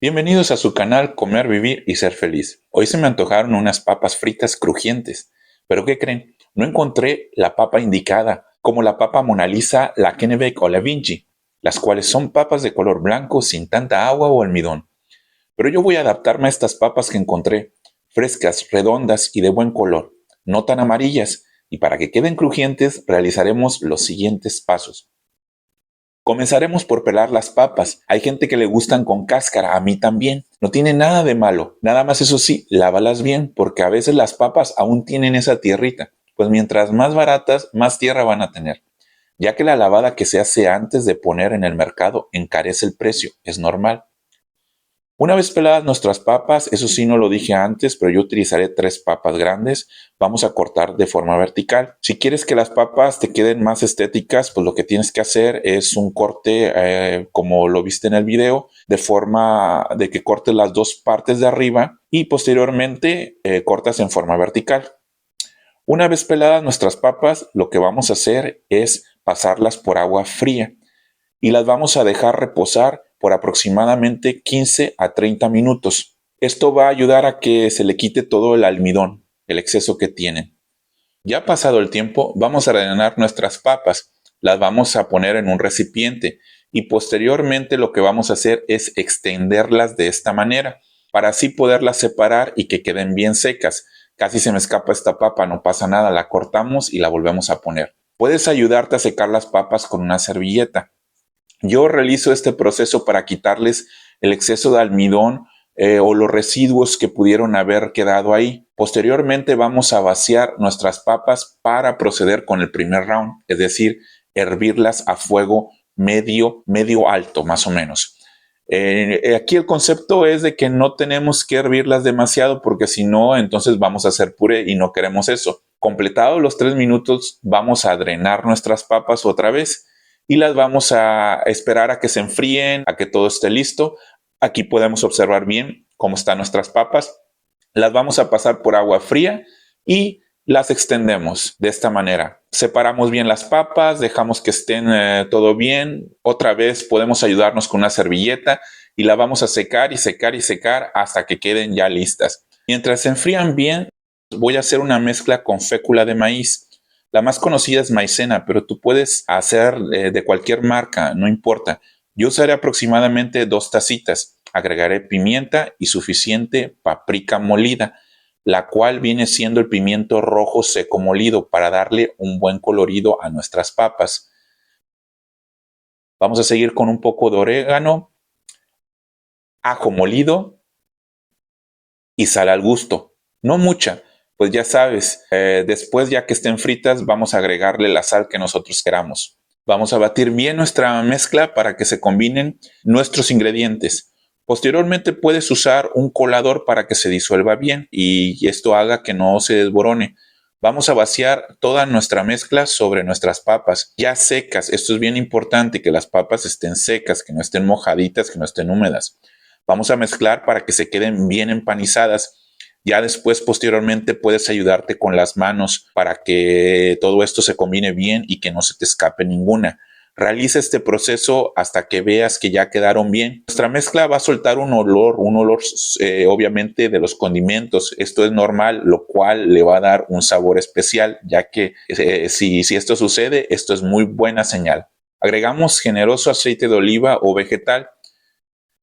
Bienvenidos a su canal Comer, Vivir y Ser Feliz. Hoy se me antojaron unas papas fritas crujientes. ¿Pero qué creen? No encontré la papa indicada, como la papa Mona Lisa, la Kennebec o la Vinci, las cuales son papas de color blanco sin tanta agua o almidón. Pero yo voy a adaptarme a estas papas que encontré, frescas, redondas y de buen color, no tan amarillas, y para que queden crujientes realizaremos los siguientes pasos. Comenzaremos por pelar las papas. Hay gente que le gustan con cáscara, a mí también. No tiene nada de malo. Nada más eso sí, lávalas bien, porque a veces las papas aún tienen esa tierrita. Pues mientras más baratas, más tierra van a tener. Ya que la lavada que se hace antes de poner en el mercado encarece el precio, es normal. Una vez peladas nuestras papas, eso sí no lo dije antes, pero yo utilizaré 3 papas grandes. Vamos a cortar de forma vertical. Si quieres que las papas te queden más estéticas, pues lo que tienes que hacer es un corte como lo viste en el video, de forma de que cortes las 2 partes de arriba y posteriormente cortas en forma vertical. Una vez peladas nuestras papas, lo que vamos a hacer es pasarlas por agua fría y las vamos a dejar reposar por aproximadamente 15 a 30 minutos. Esto va a ayudar a que se le quite todo el almidón, el exceso que tienen. Ya pasado el tiempo, vamos a rellenar nuestras papas, las vamos a poner en un recipiente y posteriormente lo que vamos a hacer es extenderlas de esta manera para así poderlas separar y que queden bien secas. Casi se me escapa esta papa, no pasa nada, la cortamos y la volvemos a poner. Puedes ayudarte a secar las papas con una servilleta. Yo realizo este proceso para quitarles el exceso de almidón o los residuos que pudieron haber quedado ahí. Posteriormente vamos a vaciar nuestras papas para proceder con el primer round, es decir, hervirlas a fuego medio alto, más o menos. Aquí el concepto es de que no tenemos que hervirlas demasiado porque si no, entonces vamos a hacer puré y no queremos eso. Completados los 3 minutos, vamos a drenar nuestras papas otra vez y las vamos a esperar a que se enfríen, a que todo esté listo. Aquí podemos observar bien cómo están nuestras papas. Las vamos a pasar por agua fría y las extendemos de esta manera. Separamos bien las papas, dejamos que estén todo bien. Otra vez podemos ayudarnos con una servilleta y la vamos a secar y secar y secar hasta que queden ya listas. Mientras se enfrían bien, voy a hacer una mezcla con fécula de maíz. La más conocida es maicena, pero tú puedes hacer de cualquier marca, no importa. Yo usaré aproximadamente 2 tacitas. Agregaré pimienta y suficiente paprika molida, la cual viene siendo el pimiento rojo seco molido para darle un buen colorido a nuestras papas. Vamos a seguir con un poco de orégano, ajo molido y sal al gusto. No mucha. Pues ya sabes, después ya que estén fritas vamos a agregarle la sal que nosotros queramos. Vamos a batir bien nuestra mezcla para que se combinen nuestros ingredientes. Posteriormente puedes usar un colador para que se disuelva bien y esto haga que no se desborone. Vamos a vaciar toda nuestra mezcla sobre nuestras papas ya secas. Esto es bien importante, que las papas estén secas, que no estén mojaditas, que no estén húmedas. Vamos a mezclar para que se queden bien empanizadas. Ya después, posteriormente, puedes ayudarte con las manos para que todo esto se combine bien y que no se te escape ninguna. Realiza este proceso hasta que veas que ya quedaron bien. Nuestra mezcla va a soltar un olor obviamente de los condimentos. Esto es normal, lo cual le va a dar un sabor especial, ya que si esto sucede, esto es muy buena señal. Agregamos generoso aceite de oliva o vegetal.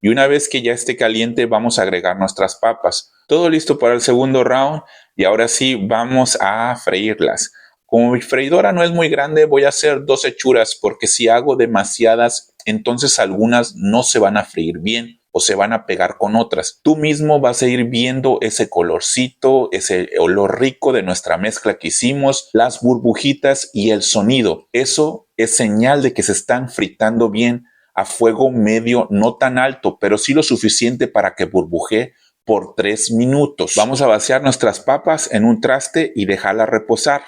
Y una vez que ya esté caliente, vamos a agregar nuestras papas. Todo listo para el segundo round y ahora sí vamos a freírlas. Como mi freidora no es muy grande, voy a hacer 2 hechuras porque si hago demasiadas, entonces algunas no se van a freír bien o se van a pegar con otras. Tú mismo vas a ir viendo ese colorcito, ese olor rico de nuestra mezcla que hicimos, las burbujitas y el sonido. Eso es señal de que se están fritando bien a fuego medio, no tan alto, pero sí lo suficiente para que burbujee por 3 minutos. Vamos a vaciar nuestras papas en un traste y dejarlas reposar.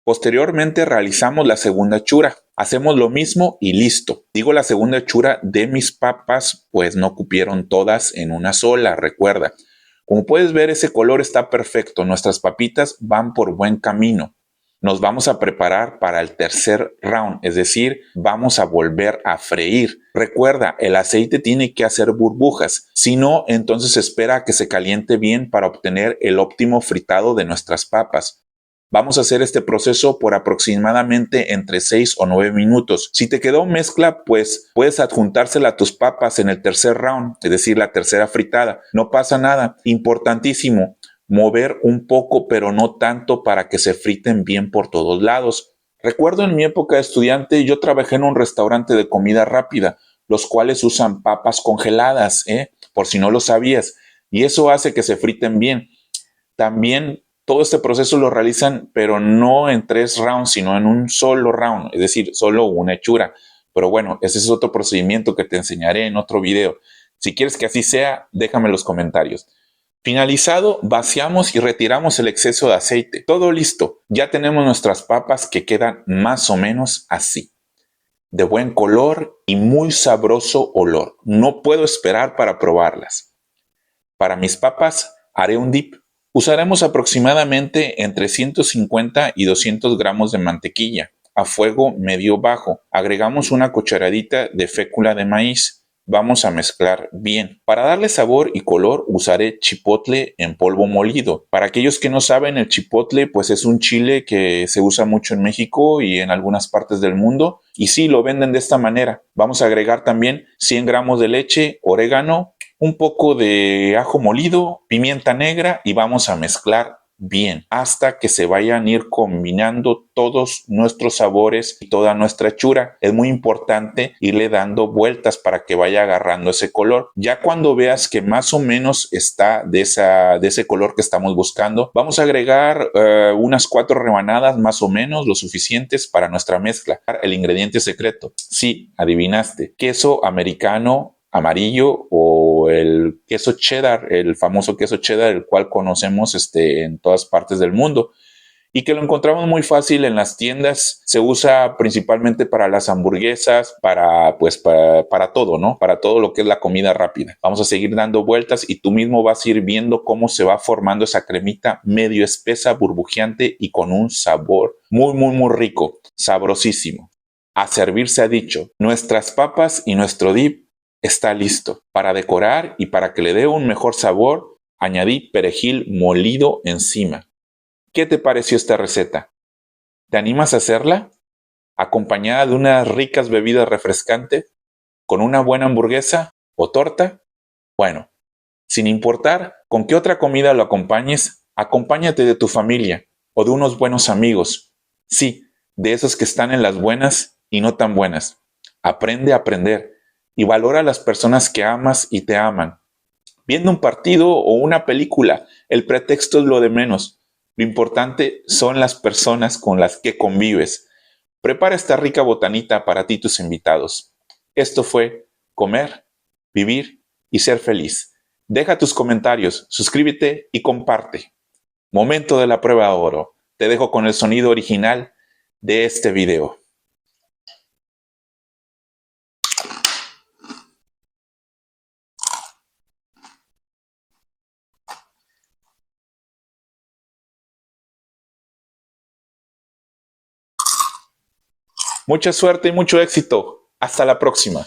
Posteriormente realizamos la segunda hechura. Hacemos lo mismo y listo. Digo la segunda hechura de mis papas, pues no cupieron todas en una sola, recuerda. Como puedes ver, ese color está perfecto. Nuestras papitas van por buen camino. nos vamos a preparar para el tercer round, es decir, vamos a volver a freír. Recuerda, el aceite tiene que hacer burbujas, si no, entonces espera a que se caliente bien para obtener el óptimo fritado de nuestras papas. Vamos a hacer este proceso por aproximadamente entre 6 o 9 minutos. Si te quedó mezcla, pues puedes adjuntársela a tus papas en el tercer round, es decir, la tercera fritada. No pasa nada. Importantísimo, mover un poco, pero no tanto para que se friten bien por todos lados. Recuerdo en mi época de estudiante, yo trabajé en un restaurante de comida rápida, los cuales usan papas congeladas, por si no lo sabías, y eso hace que se friten bien. También todo este proceso lo realizan, pero no en 3 rounds, sino en un solo round, es decir, solo una hechura. Pero bueno, ese es otro procedimiento que te enseñaré en otro video. Si quieres que así sea, déjame en los comentarios. Finalizado, vaciamos y retiramos el exceso de aceite. Todo listo. Ya tenemos nuestras papas que quedan más o menos así. De buen color y muy sabroso olor. No puedo esperar para probarlas. Para mis papas haré un dip. Usaremos aproximadamente entre 150 y 200 gramos de mantequilla a fuego medio bajo. Agregamos una cucharadita de fécula de maíz. Vamos a mezclar bien. Para darle sabor y color usaré chipotle en polvo molido. Para aquellos que no saben, el chipotle pues es un chile que se usa mucho en México y en algunas partes del mundo. Y sí, lo venden de esta manera. Vamos a agregar también 100 gramos de leche, orégano, un poco de ajo molido, pimienta negra y vamos a mezclar bien hasta que se vayan a ir combinando todos nuestros sabores y toda nuestra hechura. Es muy importante irle dando vueltas para que vaya agarrando ese color. Ya cuando veas que más o menos está de ese color que estamos buscando, vamos a agregar unas 4 rebanadas más o menos, lo suficientes para nuestra mezcla. El ingrediente secreto, sí, adivinaste, queso americano amarillo o el queso cheddar, el famoso queso cheddar, el cual conocemos en todas partes del mundo y que lo encontramos muy fácil en las tiendas. Se usa principalmente para las hamburguesas, para todo, ¿no? Para todo lo que es la comida rápida. Vamos a seguir dando vueltas y tú mismo vas a ir viendo cómo se va formando esa cremita medio espesa, burbujeante y con un sabor muy, muy, muy rico, sabrosísimo. A servir se ha dicho, nuestras papas y nuestro dip está listo. Para decorar y para que le dé un mejor sabor, añadí perejil molido encima. ¿Qué te pareció esta receta? ¿Te animas a hacerla? ¿Acompañada de unas ricas bebidas refrescantes? ¿Con una buena hamburguesa o torta? Bueno, sin importar con qué otra comida lo acompañes, acompáñate de tu familia o de unos buenos amigos. Sí, de esos que están en las buenas y no tan buenas. Aprende a aprender y valora a las personas que amas y te aman. Viendo un partido o una película, el pretexto es lo de menos. Lo importante son las personas con las que convives. Prepara esta rica botanita para ti y tus invitados. Esto fue Comer, Vivir y Ser Feliz. Deja tus comentarios, suscríbete y comparte. Momento de la prueba de oro. Te dejo con el sonido original de este video. Mucha suerte y mucho éxito. Hasta la próxima.